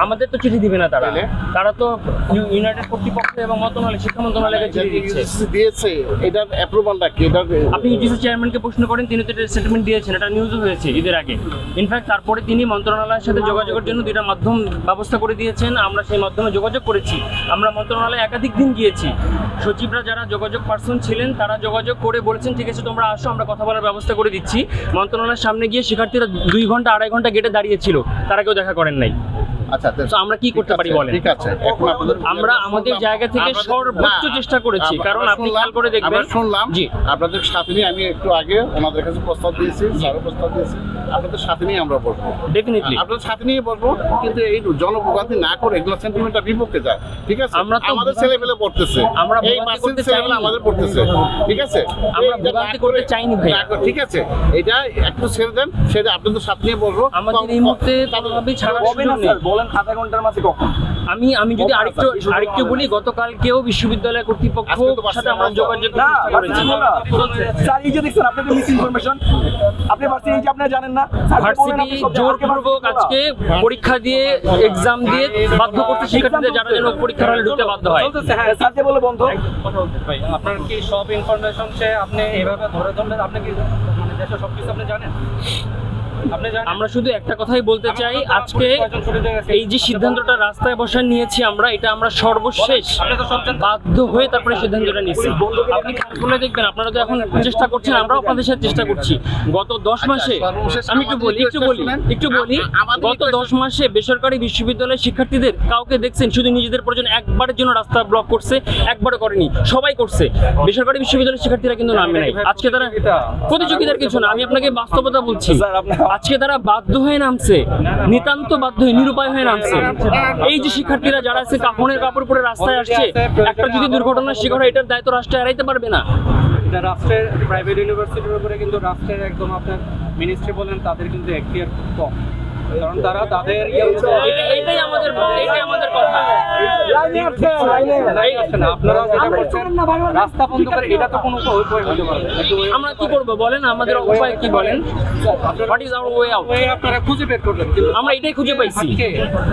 আমাদের তো চিঠি দিবে না তারা, তারা তো ইউনাইটেড কর্তৃপক্ষ এবং মন্ত্রণালয়, শিক্ষা মন্ত্রণালয়কে চিঠি দিয়েছে। এটার অ্যাপ্রুভালটা কি? আপনি ইউজিসি চেয়ারম্যানকে প্রশ্ন করেন, তিনি তো এটা স্টেটমেন্ট দিয়েছেন, এটা নিউজও হয়েছে ঈদের আগে। ইনফ্যাক্ট তারপরে তিনি মন্ত্রণালয়ের সাথে যোগাযোগের জন্য 2টা মাধ্যম ব্যবস্থা করে দিয়েছেন, আমরা সেই মাধ্যমে যোগাযোগ করেছি। আমরা মন্ত্রণালয়ে একাধিক দিন গিয়েছি, সচিবরা যারা যোগাযোগ পার্সন ছিলেন তারা যোগাযোগ করে বলেছেন ঠিক আছে তোমরা আসো, আমরা কথা বলার ব্যবস্থা করে দিচ্ছি। মন্ত্রণালয়ের সামনে গিয়ে শিক্ষার্থীরা 2 ঘন্টা 2.5 ঘন্টা গেটে দাঁড়িয়েছিল, তারা কেউ দেখা করেন নাই। আচ্ছা, আমরা কি করতে পারি বলেন? ঠিক আছে, এখন আমরা আমাদের জায়গা থেকে সর্বোচ্চ চেষ্টা করেছি, কারণ আপনি খেয়াল করে দেখবেন শুনলাম জি আপনাদের সাথে নিয়ে আমি একটু আগে ওনাদের কাছে প্রস্তাব দিয়েছি, স্যারও প্রস্তাব দিয়েছি, আপনাদের সাথে নিয়ে আমরা বসবো, ডেফিনেটলি আপনাদের সাথে নিয়ে বসবো, কিন্তু এই জনভোগান্তি না করে এগুলো সেন্টিমেন্টটা বিপক্ষে যায়। ঠিক আছে, আমরা আমাদের ছেলেপেলে পড়তেছে, আমরা এই পার্সেন্ট ছেলেপেলে আমাদের পড়তেছে, ঠিক আছে, আমরা ভোগান্তি করতে চাইনি ভাই। ঠিক আছে, এটা একটু ছেড়ে দেন, সেটা আপনাদের সাথে নিয়ে বসবো। আমাদের এই মুহূর্তে কোনোভাবেই ছাড়া হবে না স্যার, বলেন আধা ঘন্টার মাঝে কখন? আমি যদি আরেকটু বলি, গতকালকেও বিশ্ববিদ্যালয় কর্তৃপক্ষের সাথে আমরা যোগাযোগ করেছি। স্যার এই যে দেখছেন আপনি তো মিস ইনফরমেশন, আপনি ভার্সিটি যে আপনি জানেন না, ভার্সিটি জোরপূর্বক আজকে পরীক্ষা দিয়ে এক্সাম দিয়ে বাধ্য করতে শিক্ষার্থীদের যারা যেন পরীক্ষার হলে ঢুকতে বাধ্য হয়। স্যার যে বলে বন্ধ ভাই, আপনার কি সব ইনফরমেশন সে আপনি এইভাবে ধরে ধরলেন? আপনি কি মানে দেশের সবকিছু আপনি জানেন? আমরা শুধু একটা কথাই বলতে চাই, আজকে এই যে সিদ্ধান্তটা রাস্তায় বসার নিয়েছি আমরা, এটা আমরা সর্বশেষ বাধ্য হয়ে তারপরে সিদ্ধান্তটা নিয়েছি। আপনি খেয়াল করে দেখবেন, আপনারা তো এখন চেষ্টা করছেন, আমরাও আপনাদের সাথে চেষ্টা করছি। গত 10 মাসে আমি একটু বলি গত 10 মাসে বেসরকারি বিশ্ববিদ্যালয়ের শিক্ষার্থীদের কাউকে দেখছেন শুধু নিজেদের প্রয়োজন একবারের জন্য রাস্তা ব্লক করছে? একবারও করেনি, সবাই করছে। বেসরকারি বিশ্ববিদ্যালয়ের শিক্ষার্থীরা কিন্তু নামে নাই। আজকে তারা প্রতিযোগিতার কিছু না, আমি আপনাকে বাস্তবতা বলছি, আজকে তারা বাধ্য হয়ে নামছে, নিতান্ত বাধ্য হয়ে, নিরুপায় হয়ে নামছে। এই যে শিক্ষার্থীরা যারা আছে কাফনের কাপড় পরে রাস্তায় আসছে, একটা যদি দুর্ঘটনার শিকার হয় এটার দায়িত্ব রাষ্ট্র এড়াইতে পারবে না। রাষ্ট্রের প্রাইভেট ইউনিভার্সিটির উপরে কিন্তু রাষ্ট্রের একদম আপনার মিনিস্ট্রি বলেন তাদের কিন্তু এখতিয়ার খুব কম, কারণ তারা তাদের এটাই আমাদের কথা। আপনারা যেটা করছেন রাস্তা বন্ধ করে, এটা তো কোনো উপায় হতে পারে না। আমরা কি করব বলেন? আমাদের উপায় কি বলেন? What is our way out? আপনারা খুঁজে বের করবেন, আমরা এটাই খুঁজে পাইছি,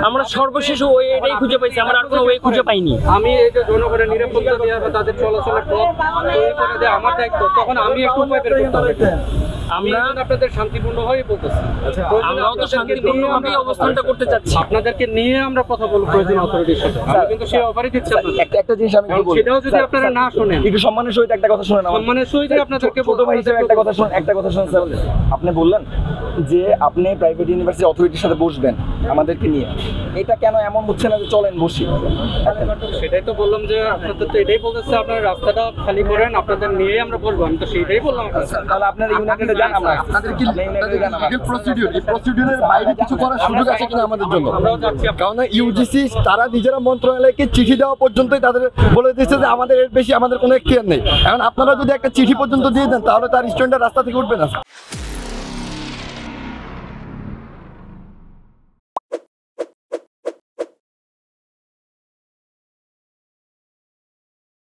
আমরা সর্বশেষ ওয়ে এটাই খুঁজে পাইছি, আমরা আর কোনো ওয়ে খুঁজে পাইনি। আমি এই যে জনগণের নিরাপত্তা দেওয়া বা তাদের চলাচলের পথ তৈরি করে দেওয়া আমার দায়িত্ব, তখন আমি একটু উপায় বের করতে হবে। আমরা আপনাদের শান্তিপূর্ণ হয়ে বলতেছি, আমরাও তো শান্তিপূর্ণভাবে অবস্থানটা করতে চাচ্ছি, আপনাদেরকে নিয়ে আমরা কথা বলবো প্রয়োজন অথরিটির সাথে। আমি কিন্তু সেই অফারই দিচ্ছি আপনাদের। একটা জিনিস আমি বলবো, সেটাও যদি আপনারা না শুনেন, একটু সম্মানের সহিত একটা কথা শুনেন, সম্মানের সহিত আপনাদেরকে ছোট ভাই হিসেবে একটা কথা শুনুন, স্যার। আপনি বললেন যে আপনি প্রাইভেট ইউনিভার্সিটি অথরিটির সাথে বসবেন আমাদেরকে নিয়ে, এটা কেন এমন হচ্ছে না যে চলেন বসি? সেটাই তো বললাম যে আপনাদের তো এটাই বলতেছে, আপনারা রাস্তাটা খালি করেন, আপনাদের নিয়ে আমরা বলবো। আমি তো সেটাই বললাম। তাহলে আপনারা ইউনাইটেডে যান, আপনাদের কি প্রসিডিউর, এই প্রসিডিউরের বাইরে কিছু করার সুযোগ আছে কিনা আমাদের জন্য? কারণ ইউজিসি তারা নিজেরা মন্ত্রণালয়কে চিঠি দেওয়া পর্যন্তই তাদের বলে দিচ্ছে যে আমাদের এর বেশি আমাদের কোনো এখতিয়ার নেই। এখন আপনারা যদি একটা চিঠি পর্যন্ত দিয়ে দেন তাহলে তার স্টুডেন্টরা রাস্তা থেকে উঠবে না।